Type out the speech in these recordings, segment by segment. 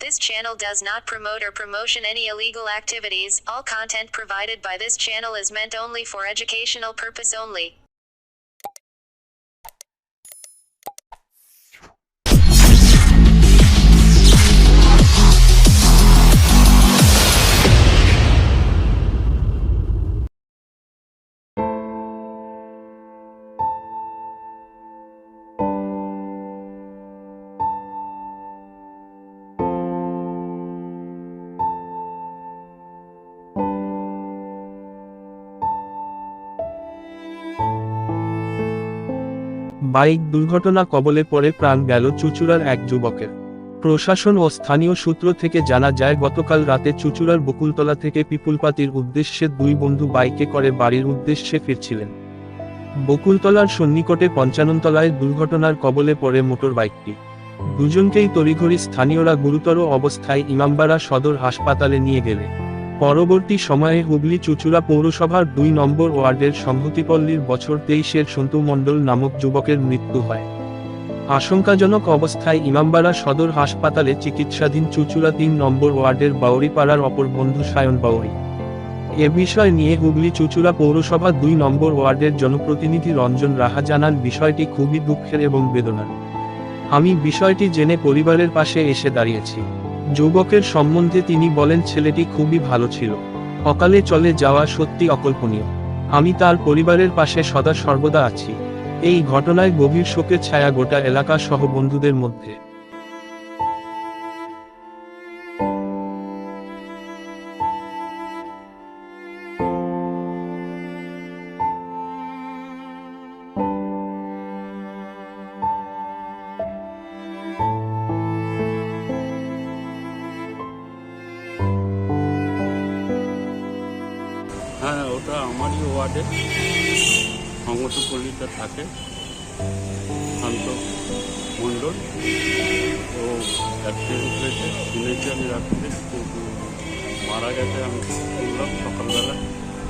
This channel does not promote or promotion any illegal activities. All content provided by this channel is meant only for educational purpose only. Bike দুর্ঘটনা কবলে পড়ে প্রাণ গেল চুঁচুড়ার এক যুবকের। প্রশাসন ও স্থানীয় সূত্র থেকে জানা যায়, গতকাল রাতে চুঁচুড়ার বকুলতলা থেকে পিপুলপাতির উদ্দেশ্যে দুই বন্ধু বাইকে করে বাড়ির উদ্দেশ্যে ফিরছিলেন। বকুলতলার সন্নিকটে পঞ্চাননতলায় দুর্ঘটনার কবলে পড়ে মোটর বাইকটি। দুজনকেই তড়িঘড়ি স্থানীয়রা গুরুতর অবস্থায় ইমামবাড়া সদর হাসপাতালে নিয়ে গেলে পরবর্তী সময়ে হুগলি চুঁচুড়া পৌরসভার ২ নম্বর ওয়ার্ডের সংহতিপল্লীর বছর ২৩-এর সন্তু মণ্ডল নামক যুবকের মৃত্যু হয়। আশঙ্কাজনক অবস্থায় ইমামবাড়া সদর হাসপাতালে চিকিৎসাধীন চুঁচুড়া ৩ নম্বর ওয়ার্ডের বাউরিপাড়ার অপর বন্ধু সায়ন বাউরি। এ বিষয় নিয়ে হুগলি চুঁচুড়া পৌরসভা ২ নম্বর ওয়ার্ডের জনপ্রতিনিধি রঞ্জন রাহা জানান, বিষয়টি খুবই দুঃখের এবং বেদনার। আমি বিষয়টি জেনে পরিবারের পাশে এসে দাঁড়িয়েছি। যুবকের সম্বন্ধে তিনি বলেন, ছেলেটি খুবই ভালো ছিল। অকালে চলে যাওয়া সত্যি অকল্পনীয়। আমি তার পরিবারের পাশে সদা সর্বদা আছি। এই ঘটনায় গভীর শোকের ছায়া গোটা এলাকা সহ বন্ধুদের মধ্যে। হ্যাঁ, ওটা আমারই ওয়ার্ডে সংগঠপল্লীতে থাকে শান্ত মণ্ডল। ও অ্যাক্সিডেন্ট হয়েছে শুনেছি আমি রাত্রে, কিন্তু মারা গেছে আমি শুনলাম সকালবেলা।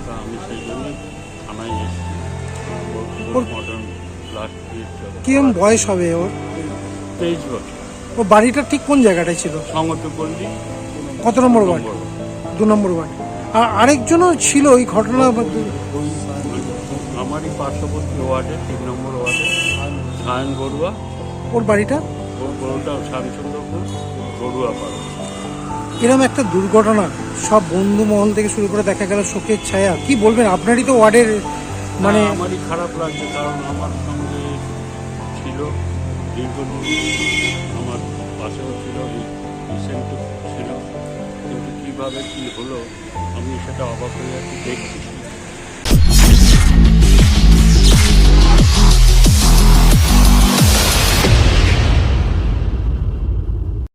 তা আমি সেই জন্যই থানায় এসেছি। মডার্ন লাস্ট কিরম বয়স হবে ওর? 23 বছর। ও বাড়িটা ঠিক কোন জায়গাটায় ছিল? সংগঠপল্লী কত নম্বর ওয়ার্ড? 2 নম্বর ওয়ার্ড। আর আরেকজনও ছিল ওই ঘটনা? আমারই পার্শ্ববর্তী ওয়ার্ডে 3 নম্বর ওয়ার্ডে সায়ন বড়ুয়া। ওর বাড়িটা? ওর বড়টা শ্যামচন্দ্রপুর বড়ুয়া পাড়া। এরকম একটা দুর্ঘটনা, সব বন্ধু মহল থেকে শুরু করে দেখা গেল শোকের ছায়া। কি বলবেন, আপনারই তো ওয়ার্ডের মানে? আমারই খারাপ লাগছে, কারণ আমার সঙ্গে ছিল দীর্ঘদিন, আমার পাশেও ছিল, রিসেন্ট ছিল, কিন্তু কীভাবে কী হলো আমি সেটা অবাক হয়ে যাচ্ছি। দেখছি